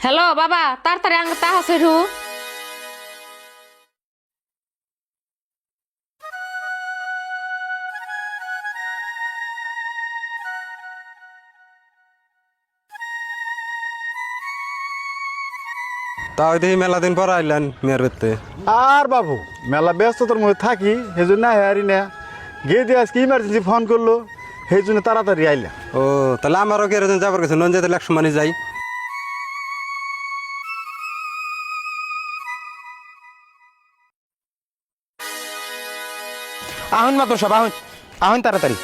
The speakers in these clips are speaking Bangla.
হ্যালো বাবা, তাড়াতাড়ি আঙ্গ তাহা সেরু। তাও দেখি মেলা দিন পর আইলেন মেয়ের বেতে। আর বাবু মেলা ব্যস্ততার মধ্যে থাকি সেই জন্য হারি না গিয়ে দিয়ে আজকে ইমার্জেন্সি ফোন করলো সেই জন্য তাড়াতাড়ি আইলাম। ও তাহলে আমারও কেরোদিন যাবার গেছে নন যেতে একশো মানে যাই। আহুন মাত্র সব আহুন আহুন তাড়াতাড়ি।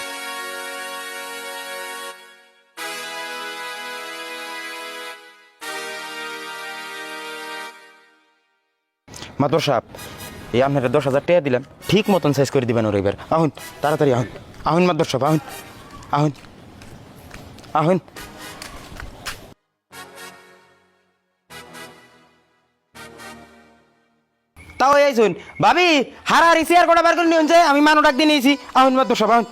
মাতর সাহেব এই আপনারা 10,000 টাকা দিলাম, ঠিক মতন সাইজ করে দিবেন ওর এবার। আহুন তাড়াতাড়ি আহুন আহুন মাতর সাহেব আহুন আহুন আহুন। তাও এই শুন ভাবি হারাহারি চেয়ার কটা বার করে নিয়ে যায়, আমি মানো ডাক দিয়ে নিয়েছি। আহুন মাতর সাহেব আহুন।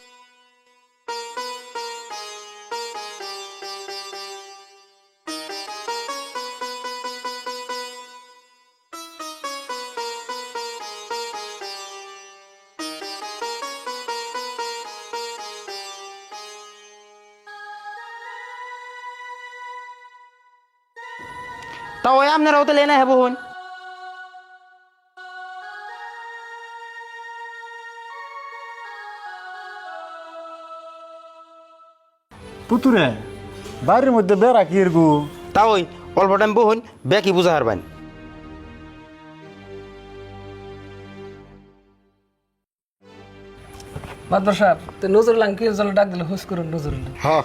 তাও আপনারাও তো লেনা হবো হন। পুতুরে বাড়ির মধ্যে বেড়া কি এরগু তাও ওই অল্প টাইম বহুন ব্যাকি বুঝা হারবেন। মাদবর সাহেব তো নজরুল আঙ্কির জন্য ডাক দিলে হুস করুন নজরুল। হ্যাঁ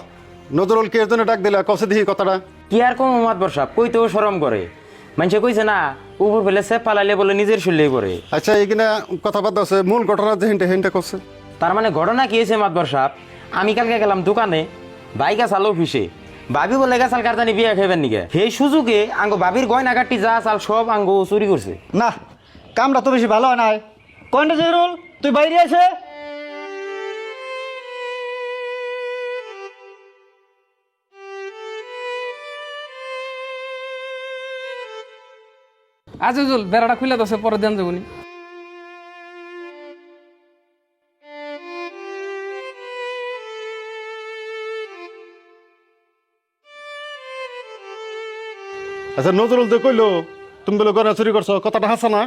নজরুল কে জন্য ডাক দিলা কষে দেখি কথাটা। কি আর কম মাতবর সাহেব কইতেও শরম করে, মানুষে কইছে না উপর ফেলে সে পালাইলে বলে নিজের শুনলেই পড়ে। আচ্ছা এইখানে কথাবার্তা আছে মূল ঘটনা যে হিনটা হিনটা করছে। তার মানে ঘটনা কি হয়েছে মাতবর সাহেব, আমি কালকে গেলাম দোকানে, বাইক আসাল অফিসে, ভাবি বলে গেছাল কারদানি বিয়ে খাইবেন নিকে, সেই সুযোগে আঙ্গ ভাবির গয়না কাটি যা চাল সব আঙ্গ চুরি করছে। না কামটা তো বেশি ভালো হয় নাই। কয়টা জরুল তুই বাইরে আছে? আজিজুল বেড়াটা খুলে দছে পরে দেন যাবনি। আচ্ছা নজরুল যে কইলো তুমি বলে গয়না চুরি করছো কথাটা হাসা না?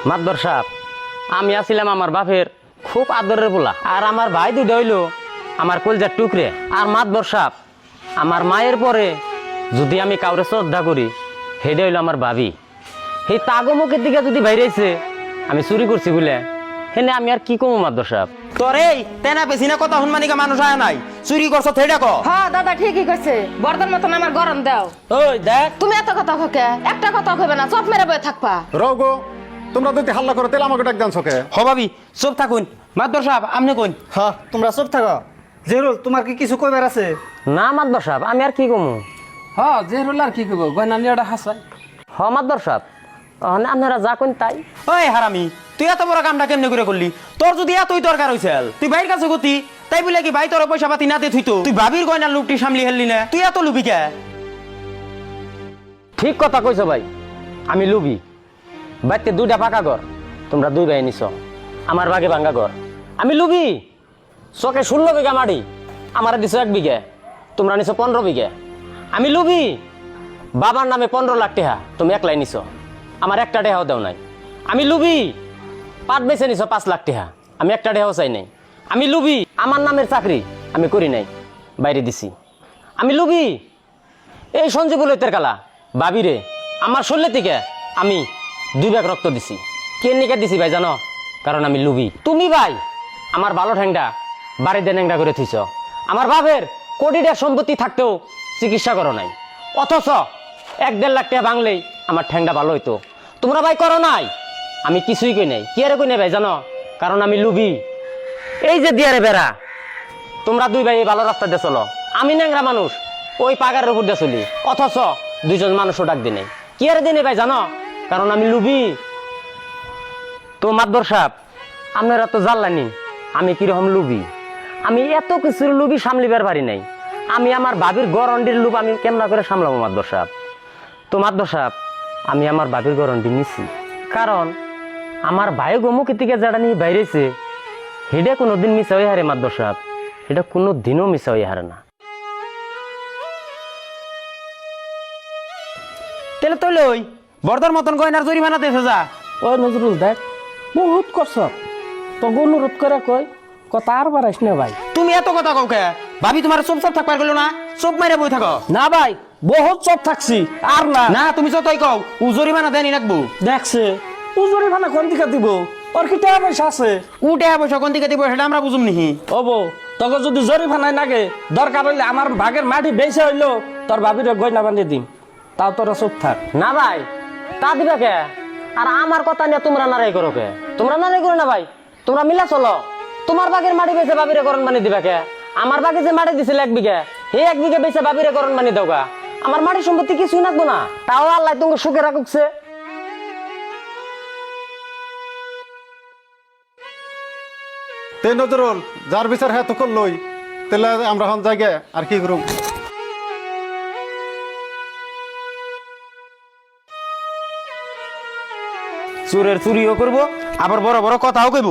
মাতবর সাহেব আমি আছিলাম আমার বাপের খুব আদরের পোলা, আর আমার ভাই দুইটা হইল আমার কলজার টুকরে। আর মাতবর সাহেব আমার মায়ের পরে যদি আমি কাউরে শ্রদ্ধা করি সেটা হইল আমার ভাবি। সেই তাগমুখের দিকে যদি বাইরেছে আমি চুরি করছি বলে হেনে আমি আর কি কমো মাতবর সাহেব। তোর এই তেনা পেছিনা কথা হুনমানিকা মানুষ আয় নাই, চুরি করছো থেডা ক। হ্যাঁ দাদা ঠিকই কইছে, বর্দার মতন আমার গরম দাও। ওই দেখ তুমি এত কথা ককে একটা কথা কইবে না, চপ মেরে বয়ে থাকবা। রও গো তোমরা যদি হাল্লা করো তাহলে আমাকে ডাক দান চোখে। হ ভাবি চুপ থাকুন। মাতবর সাহেব আপনি কোন? হ্যাঁ তোমরা চুপ থাকো। জেরুল তোমার কি কিছু কইবার আছে? না মাতবর সাহেব আমি আর কি কমো। হ্যাঁ যে রুল আর কি করবো, গয়না নিয়ে হাসাই। হ মাতবর সাহেব আপনারা যা কোন তাই। ওই হারামি তুই এত বড় কামটা কেমনে করে করলি? তোর যদি এতই দরকার হইছিল তুই ভাইয়ের কাছে গতি, তাই বলে কি ভাই তোর পয়সা পাতি না দে তুই তো তুই ভাবির গয়নার লুকটি সামলি হেললি না, তুই এত লুবি কে? ঠিক কথা কইছো ভাই, আমি লুবি। বাড়িতে দুইটা পাকা ঘর, তোমরা দুই ভাই নিছ, আমার ভাগে ভাঙ্গা ঘর। আমি লুবি। চকে 16 বিঘা মাটি, আমার দিছ 1 বিঘা, তোমরা নিছ 15 বিঘা। আমি লুবি। বাবার নামে 15 লাখ টাকা, তুমি একলাই নিছ, আমার একটা টাকাও দেও নাই। আমি লুবি। পাট বেছে নিছ 5 লাখ টাকা, আমি একটা টাকাও চাই নাই। আমি লুবি। আমার নামের চাকরি আমি করি নাই, বাইরে দিছি। আমি লুবি। এই সঞ্জীবুল কালা বাবিরে আমার শরীর থেকে আমি 2 ব্যাগ রক্ত দিছি। কে নিকে দিছি ভাই জানো? কারণ আমি লুবি। তুমি ভাই আমার ভালো ঠ্যাংটা বাড়িতে ন্যাংটা করে থুইছ, আমার বাপের কোটি টাকা সম্পত্তি থাকতেও চিকিৎসা করো নাই, অথচ 1-1.5 লাখ টাকা ভাঙলেই আমার ঠ্যাংটা ভালো হইতো। তোমরা ভাই করো নাই, আমি কিছুই কই নাই। কি আরে কই নাই ভাই জানো? কারণ আমি লুবি। এই যে দিয়ারে বেড়া, তোমরা দুই ভাই ভালো রাস্তা দিয়ে চলো, আমি ন্যাংরা মানুষ ওই পাগারের উপর দিয়ে চলি, অথচ দুইজন মানুষও ডাক দিনে। কি আর দিনে ভাই জানো? কারণ আমি লুবি। তো মাতবর সাহেব আপনারা তো জানলানি আমি কিরকম লুবি। আমি এত কিছুর লুবি সামলিবার পারি নাই। আমি আমার বাবির গরন্ডির লুপ আমি কেমনা করে সামলাবো মাদবর সাহেব? তো মাদবর সাহেব, আমি আমার বাবির গরন্ডি নিছি, কারণ আমার ভাই গোমুখের থেকে যারা নিয়ে বাইরেছে সেটা কোনোদিন মিশা হয়ে হারে মাদবর সাহেব, এটা কোনো দিনও মিশা হয়ে হারে না। তাহলে তো লই বর্দার মতন গয়নার জরিমানা দেশে যা। ওই নজরুল দেখ বহুত করছ তোকে অনুরোধ করে কই কথা আর বাড়াইস না ভাই। তুমি এত কথা কও কে? ভাবি তোমার চুপ চাপ থাকবার গেল না, চুপ মাইরা বই থাকো। না ভাই বহুত চপ থাকছি আর না। না তুমি যতই কও ও জরিমানা দেনি রাখবো। দেখছে উজুরি ভানা কোন দিকে দিব, ওর কি টাকা পয়সা আছে? উঠে পয়সা কোন দিকে দিব সেটা আমরা বুঝুম নিহি। ওবো তোকে যদি জরিমানায় নাগে দরকার হইলে আমার ভাগের মাটি বেঁচে হইলো তোর ভাবির গয়না বানিয়ে দিম, তাও তোরা চুপ থাক। না ভাই, তা দিবা কে? আর আমার কথা নিয়ে তোমরা নারাই করো কে? তোমরা নারাই করো না ভাই, তোমরা মিলা চলো। তোমার বাগের মাটি বেচে বাবিরে করণ বানিয়ে দিবা কে? আমার বাগে যে মাটি দিছিল 1 বিঘা, এই 1 বিঘা বেচে বাবিরে করণ বানিয়ে দাও গা। আমার মাটি সম্পত্তি কিছু নাকবো না, তাও আল্লাহ তোমাকে সুখে রাখুকছে। তে নজরুল যার বিচার হ্যাঁ তো করলই, তাহলে আমরা হন জায়গা আর কি করব? চোরের চুরিও করব, আবার বড় বড় কথাও কইব।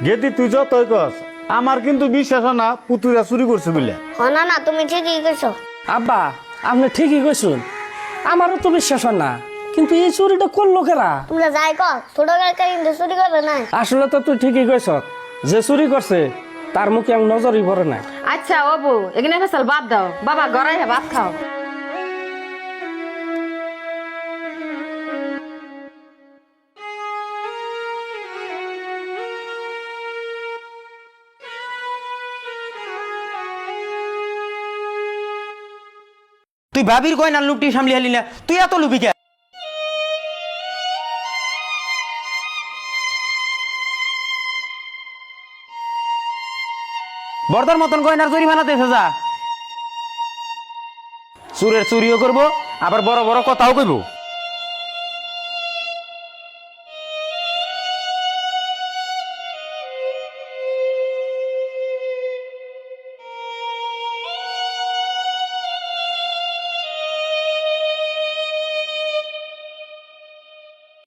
গেদি তুই যতই কস, আমার কিন্তু বিশ্বাস হয় না পুতুরা চুরি করছে বলে। না না তুমি ঠিকই কইছো। আব্বা আপনি ঠিকই কইছুন, আমারও তো বিশ্বাস হয় না, কিন্তু এই চুরিটা করলো কেরা? তোমরা যাই কর ছোট গাড়ি কিন্তু চুরি করবে না। আসলে তো তুই ঠিকই কইছ, যে চুরি করছে তার মুখে আমি নজরই পড়ে না। আচ্ছা ও বউ এখানে ফেসাল বাদ দাও, বাবা গড়াই হে ভাত খাও। তুই ভাবির গয়নার লুকটি সামলি হালি না, তুই এত লুবি কে? বর্দার মতন গয়নার জরিমানা দেশে যা। চুরের চুরিও করব, আবার বড় বড় কথাও কইব।